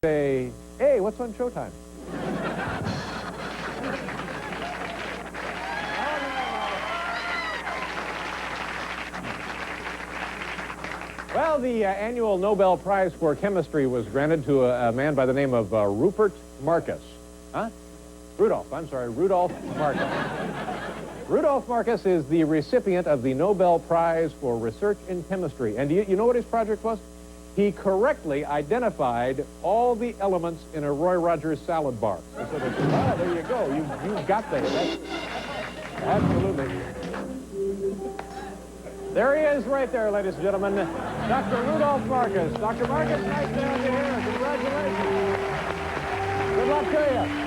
Say, hey, what's on Showtime? Well, the annual Nobel Prize for Chemistry was granted to a man by the name of Rupert Marcus. Huh? Rudolph, I'm sorry, Rudolph Marcus. Rudolph Marcus is the recipient of the Nobel Prize for Research in Chemistry. And you know what his project was? He correctly identified all the elements in a Roy Rogers salad bar. So there you go. You've got there. Absolutely. There he is right there, ladies and gentlemen. Dr. Rudolph Marcus. Dr. Marcus, nice to have you here. Congratulations. Good luck to you.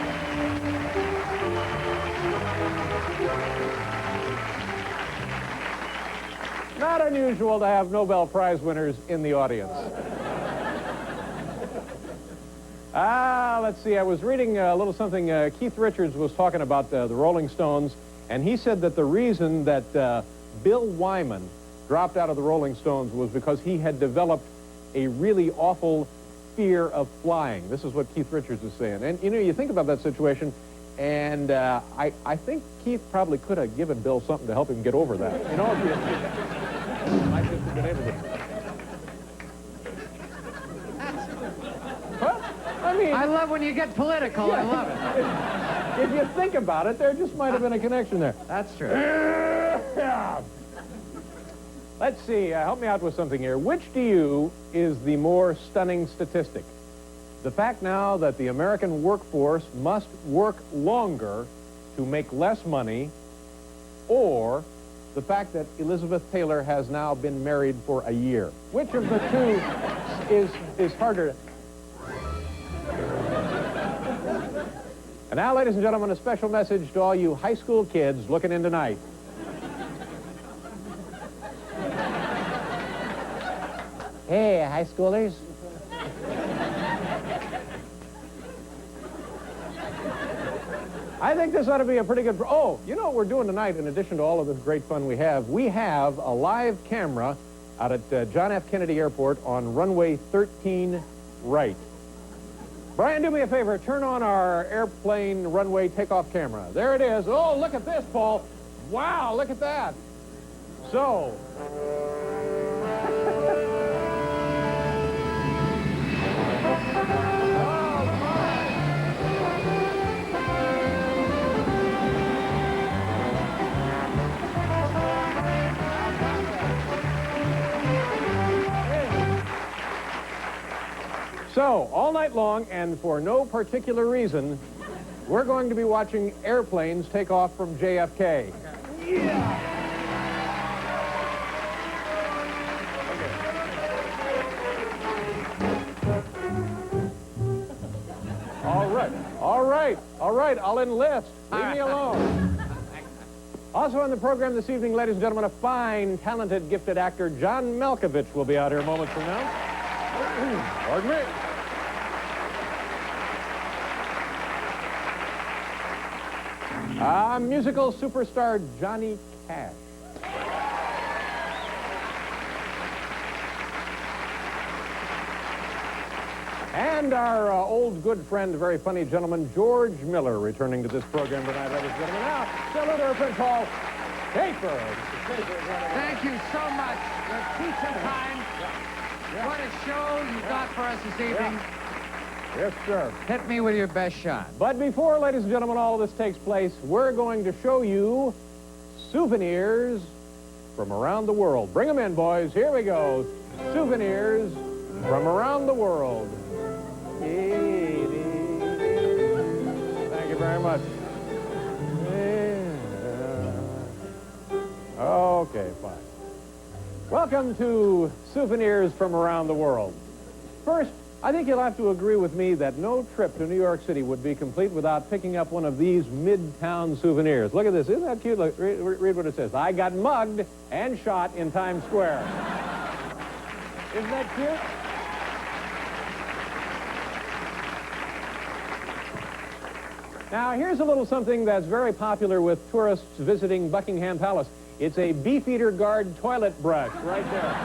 Not unusual to have Nobel Prize winners in the audience. Let's see, I was reading a little something. Keith Richards was talking about the Rolling Stones, and he said that the reason that Bill Wyman dropped out of the Rolling Stones was because he had developed a really awful fear of flying. This is what Keith Richards is saying. And, you know, you think about that situation, and I think Keith probably could have given Bill something to help him get over that. You know, if you might just have been able to. Well, I mean, I love when you get political. Yeah, I love it. If you think about it, there just might have been a connection there. That's true. Let's see, help me out with something here. Which to you is the more stunning statistic? The fact now that the American workforce must work longer to make less money, or the fact that Elizabeth Taylor has now been married for a year? Which of the two is harder? And now, ladies and gentlemen, a special message to all you high school kids looking in tonight. Hey, high schoolers. I think this ought to be a pretty good... Oh, you know what we're doing tonight, in addition to all of this great fun we have? We have a live camera out at John F. Kennedy Airport on runway 13 right. Brian, do me a favor. Turn on our airplane runway takeoff camera. There it is. Oh, look at this, Paul. Wow, look at that. So... So, all night long, and for no particular reason, we're going to be watching airplanes take off from JFK. Yeah! All right, I'll enlist. Leave me alone. Also on the program this evening, ladies and gentlemen, a fine, talented, gifted actor, John Malkovich, will be out here moments from now. Pardon me. Musical superstar Johnny Cash. And our old good friend, very funny gentleman, George Miller, returning to this program tonight, ladies and gentlemen. Now, salute our Prince Hall Schaefer. Thank you so much. Your teacher time. What a show you got for us this evening. Yes, sir. Hit me with your best shot. But before, ladies and gentlemen, all this takes place, we're going to show you souvenirs from around the world. Bring them in, boys. Here we go. Souvenirs from around the world. Thank you very much. Okay, fine. Welcome to Souvenirs from Around the World. First, I think you'll have to agree with me that no trip to New York City would be complete without picking up one of these midtown souvenirs. Look at this. Isn't that cute? Look, read what it says. I got mugged and shot in Times Square. Isn't that cute? Now, here's a little something that's very popular with tourists visiting Buckingham Palace. It's a Beefeater Guard toilet brush right there.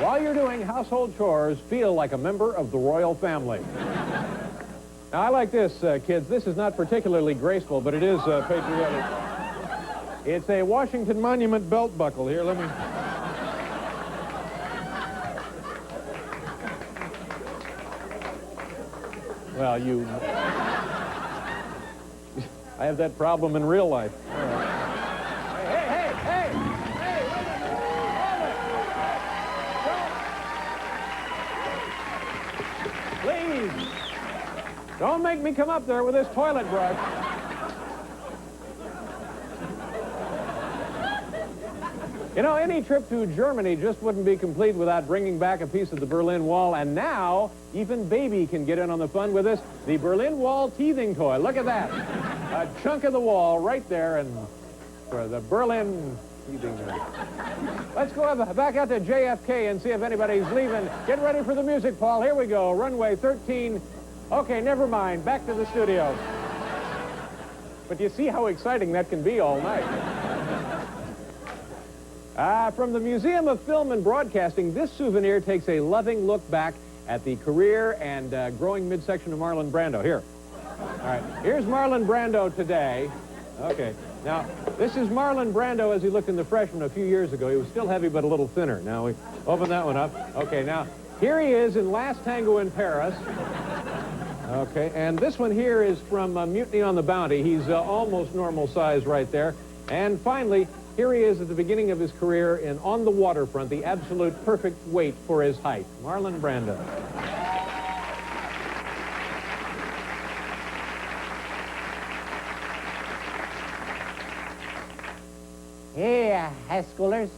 While you're doing household chores, feel like a member of the royal family. Now, I like this, kids. This is not particularly graceful, but it is patriotic. It's a Washington Monument belt buckle. Here, let me... Well, you... I have that problem in real life. All right. Hey, wait a minute. Hold it. Please. Don't make me come up there with this toilet brush. You know, any trip to Germany just wouldn't be complete without bringing back a piece of the Berlin Wall, and now even Baby can get in on the fun with this, the Berlin Wall teething toy. Look at that. A chunk of the wall right there, and for the Berlin teething toy. Let's go back out to JFK and see if anybody's leaving. Get ready for the music, Paul. Here we go. Runway 13. Okay, never mind. Back to the studio. But you see how exciting that can be all night. From the Museum of Film and Broadcasting, this souvenir takes a loving look back at the career and growing midsection of Marlon Brando. Here. All right. Here's Marlon Brando today. Okay. Now, this is Marlon Brando as he looked in The Freshman a few years ago. He was still heavy, but a little thinner. Now, we open that one up. Okay, now, here he is in Last Tango in Paris. Okay, and this one here is from Mutiny on the Bounty. He's almost normal size right there. And finally, here he is at the beginning of his career in On the Waterfront, the absolute perfect weight for his height. Marlon Brando. Hey, high schoolers.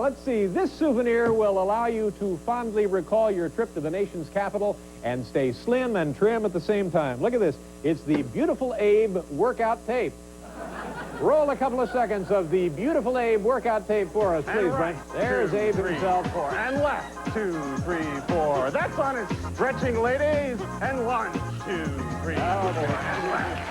Let's see. This souvenir will allow you to fondly recall your trip to the nation's capital and stay slim and trim at the same time. Look at this. It's the Beautiful Abe workout tape. Roll a couple of seconds of the Beautiful Abe workout tape for us, please, right. Brent. There's Abe himself. 4. And left. 2, 3, 4. That's on it. Stretching, ladies. And 1, 2, 3, 4. And left.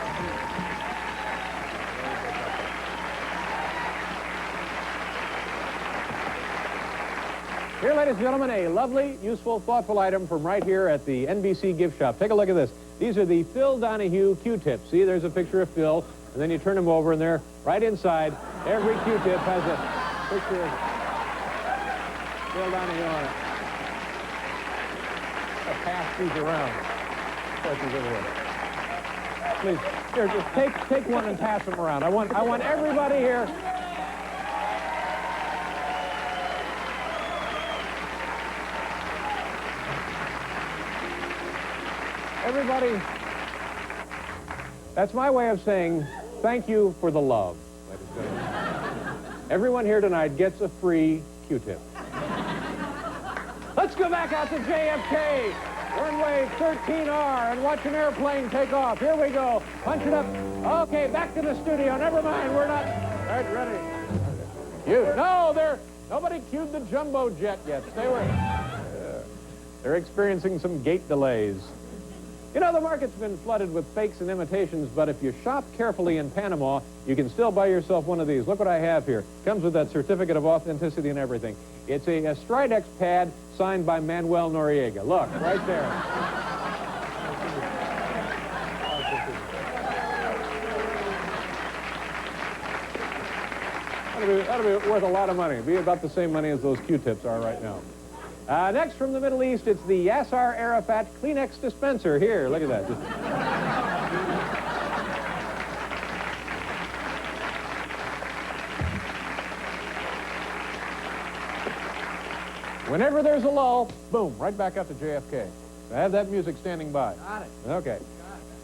Here, ladies and gentlemen, a lovely, useful, thoughtful item from right here at the NBC gift shop. Take a look at this. These are the Phil Donahue Q-tips. See, there's a picture of Phil, and then you turn them over, and they're right inside. Every Q-tip has a picture of Phil Donahue on it. I'll pass these around. Pass these over here. Please, here, just take one and pass them around. I want everybody here. Everybody, that's my way of saying thank you for the love, ladies and gentlemen. Everyone here tonight gets a free Q-tip. Let's go back out to JFK, runway 13R, and watch an airplane take off. Here we go. Punch it up. Okay, back to the studio. Never mind, we're not... All right, ready. Nobody cued the jumbo jet yet. Stay with it. They're experiencing some gate delays. You know, the market's been flooded with fakes and imitations, but if you shop carefully in Panama, you can still buy yourself one of these. Look what I have here. Comes with that certificate of authenticity and everything. It's a Stridex pad signed by Manuel Noriega. Look, right there. That'll be worth a lot of money. It'll be about the same money as those Q-tips are right now. Next from the Middle East, it's the Yasser Arafat Kleenex dispenser. Here, look at that. Whenever there's a lull, boom, right back up to JFK. I have that music standing by. Got it. Okay.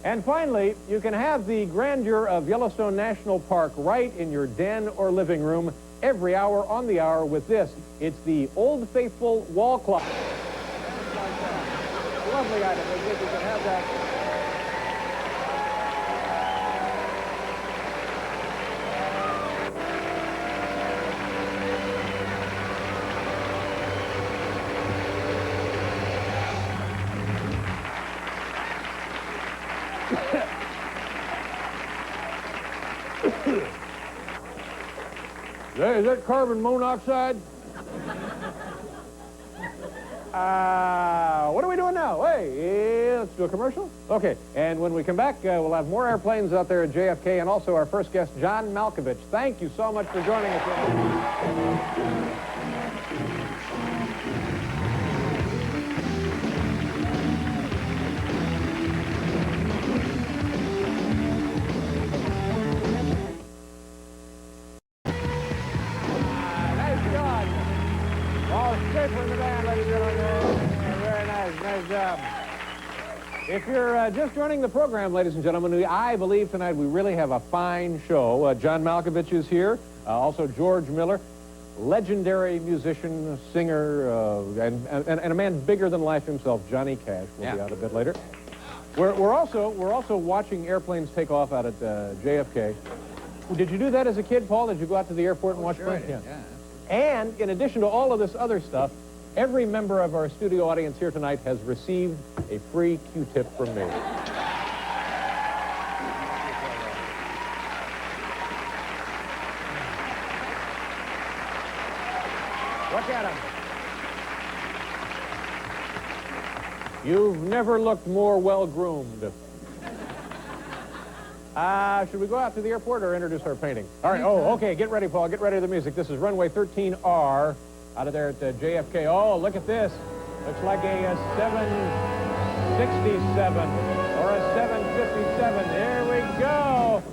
And finally, you can have the grandeur of Yellowstone National Park right in your den or living room every hour on the hour with this. It's the Old Faithful wall clock. Lovely item. If you can have that. Is that carbon monoxide? What are we doing now? Hey, let's do a commercial. Okay, and when we come back, we'll have more airplanes out there at JFK and also our first guest, John Malkovich. Thank you so much for joining us. For the band, ladies and gentlemen. Very nice, nice job. If you're just joining the program, ladies and gentlemen, I believe tonight we really have a fine show. John Malkovich is here, also George Miller, legendary musician, singer, and a man bigger than life himself, Johnny Cash, will be out a bit later. We're also watching airplanes take off out at JFK. Did you do that as a kid, Paul? Did you go out to the airport and watch planes? Yeah. And in addition to all of this other stuff, every member of our studio audience here tonight has received a free Q-tip from me. Look at him. You've never looked more well-groomed. Should we go out to the airport or introduce our painting? All right. Oh, okay. Get ready, Paul. Get ready to the music. This is runway 13R out of there at JFK. Oh, look at this. Looks like a 767 or a 757. Here we go.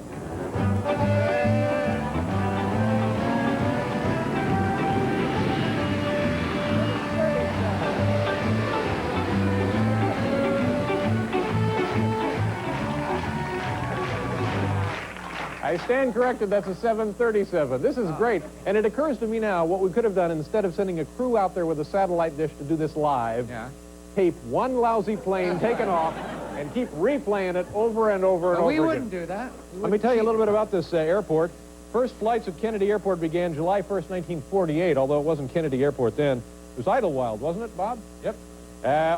I stand corrected, that's a 737. This is great, and it occurs to me now what we could have done instead of sending a crew out there with a satellite dish to do this live, tape one lousy plane taking off and keep replaying it over and over and over We again. wouldn't do that. Let me tell you a little bit about this airport. First flights at Kennedy Airport began July 1st, 1948, although it wasn't Kennedy Airport then. It was Idlewild, wasn't it, Bob? Yep.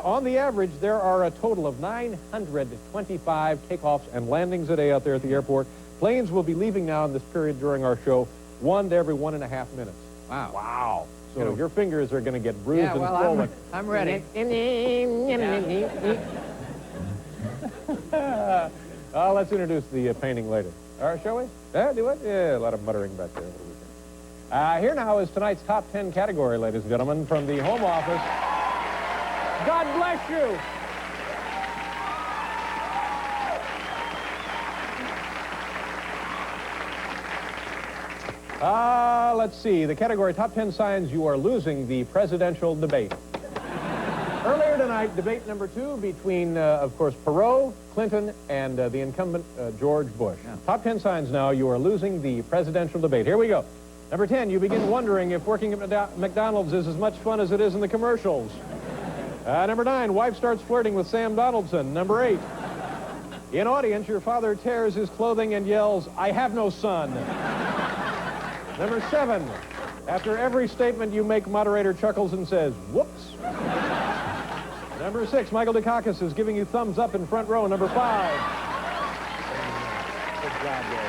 On the average, there are a total of 925 takeoffs and landings a day out there at the airport. Planes will be leaving now in this period during our show, 1 to every 1.5 minutes. Wow. Wow. So your fingers are going to get bruised and swollen. I'm ready. Let's introduce the painting later. All right, shall we? Do it? Yeah, a lot of muttering back there over the weekend. Here now is tonight's top 10 category, ladies and gentlemen, from the home office. God bless you. Let's see. The category top 10 signs you are losing the presidential debate. Earlier tonight, debate number 2 between, of course, Perot, Clinton, and the incumbent George Bush. Top 10 signs now you are losing the presidential debate. Here we go. Number 10, you begin wondering if working at McDonald's is as much fun as it is in the commercials. Number 9, wife starts flirting with Sam Donaldson. Number 8, in audience, your father tears his clothing and yells, "I have no son." Number 7, after every statement you make, moderator chuckles and says, "Whoops." Number 6, Michael Dukakis is giving you thumbs up in front row. Number 5. Good job, Dave.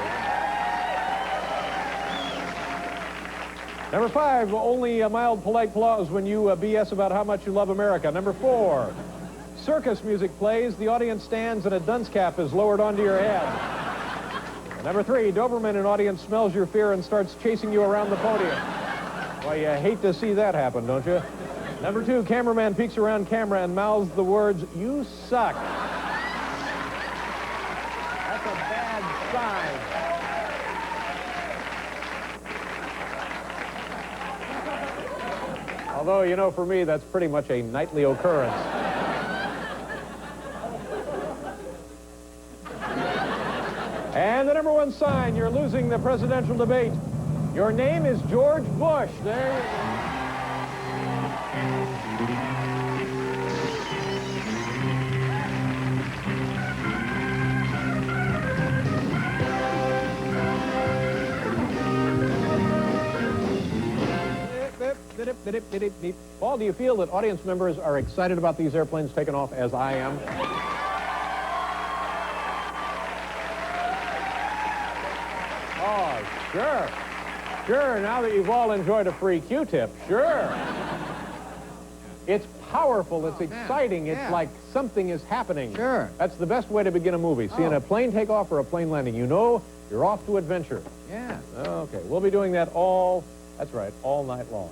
Number 5, only a mild, polite applause when you BS about how much you love America. Number 4, circus music plays, the audience stands, and a dunce cap is lowered onto your head. Number 3, Doberman in audience smells your fear and starts chasing you around the podium. Well, you hate to see that happen, don't you? Number 2, cameraman peeks around camera and mouths the words, "You suck." That's a bad sign. Although, you know, for me, that's pretty much a nightly occurrence. And the number 1 sign you're losing the presidential debate. Your name is George Bush. There. Paul, do you feel that audience members are excited about these airplanes taking off as I am? Oh, sure. Sure, now that you've all enjoyed a free Q-tip, sure. It's powerful, it's exciting, it's like something is happening. Sure. That's the best way to begin a movie, seeing a plane take off or a plane landing. You know you're off to adventure. Yeah. Okay, we'll be doing that that's right, all night long.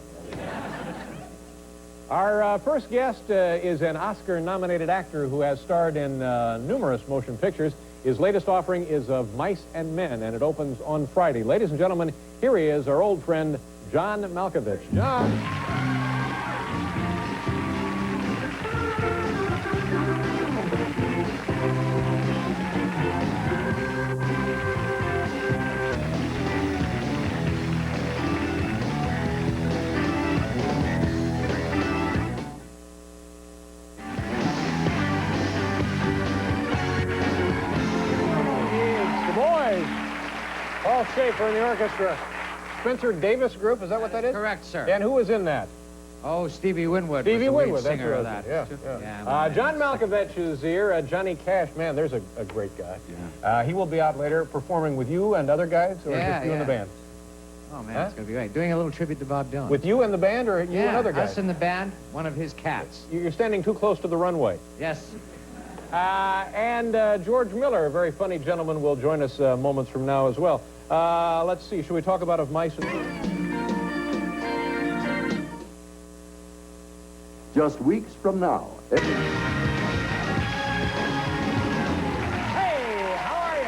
Our first guest is an Oscar-nominated actor who has starred in numerous motion pictures. His latest offering is of Mice and Men, and it opens on Friday. Ladies and gentlemen, here he is, our old friend, John Malkovich. John. Paul Schaefer in the orchestra. Spencer Davis Group, is that what that is? Correct, sir. And who was in that? Oh, Stevie Winwood. Stevie Winwood, that's singer of that. Yeah. John Malkovich is here. Johnny Cash, man, there's a great guy. Yeah. He will be out later performing with you and other guys, or just you and the band? Oh, man, it's going to be great. Doing a little tribute to Bob Dylan. With you and the band, or you and other guys? Us and the band, one of his cats. You're standing too close to the runway. Yes. And George Miller, a very funny gentleman, will join us moments from now as well. Let's see, should we talk about Of Mice and Men? Just weeks from now. Hey, how are you?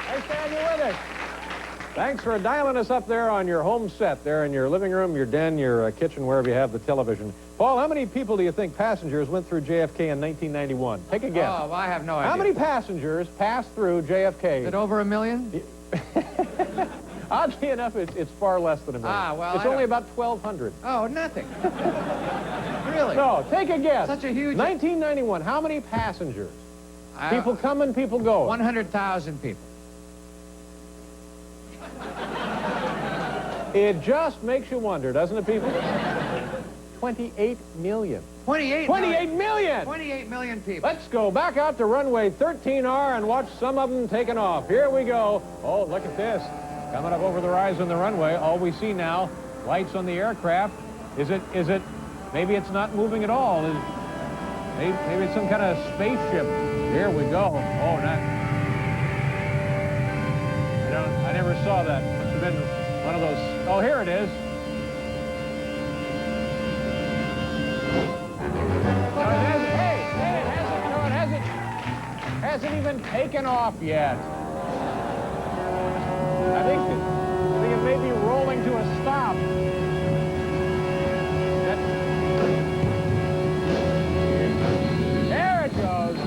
Nice to have you with us. Thanks for dialing us up there on your home set, there in your living room, your den, your kitchen, wherever you have the television. Paul, how many people do you think passengers went through JFK in 1991? Take a guess. Oh, well, I have no idea. How many passengers passed through JFK? Is it over 1 million? Oddly enough, it's far less than 1 million. Ah, well, it's only about 1,200. Oh, nothing. Really? No, take a guess. Such a huge... 1991, how many passengers? People coming, people going. 100,000 people. It just makes you wonder, doesn't it, people? 28 million. 28 million! 28 million people. Let's go back out to runway 13R and watch some of them taking off. Here we go. Oh, look at this. Coming up over the rise on the runway. All we see now, lights on the aircraft. Is it, maybe it's not moving at all. Maybe it's some kind of spaceship. Here we go. Oh, I never saw that. Must have been one of those. Oh, here it is. Hasn't even taken off yet. I think it may be rolling to a stop. There it goes.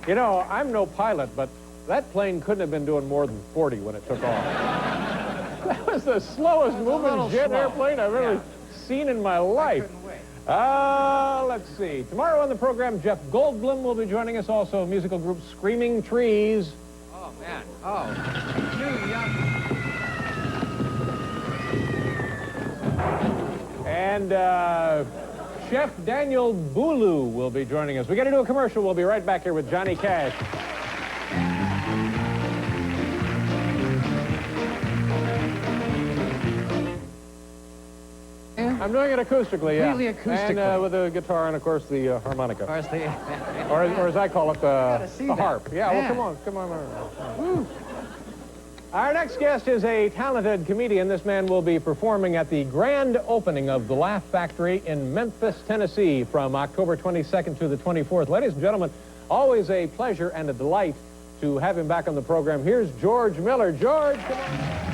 You know, I'm no pilot, but that plane couldn't have been doing more than 40 when it took off. That was the slowest moving jet airplane I've ever seen in my life. Let's see. Tomorrow on the program, Jeff Goldblum will be joining us, also musical group Screaming Trees. Oh, man. Oh. Too young. And Chef Daniel Boulou will be joining us. We got to do a commercial. We'll be right back here with Johnny Cash. I'm doing it acoustically, yeah. Really acoustically. And with the guitar and, of course, the harmonica. Of course, or as I call it, the harp. Yeah, well, come on. Woo. Our next guest is a talented comedian. This man will be performing at the grand opening of the Laugh Factory in Memphis, Tennessee from October 22nd to the 24th. Ladies and gentlemen, always a pleasure and a delight to have him back on the program. Here's George Miller. George, come on.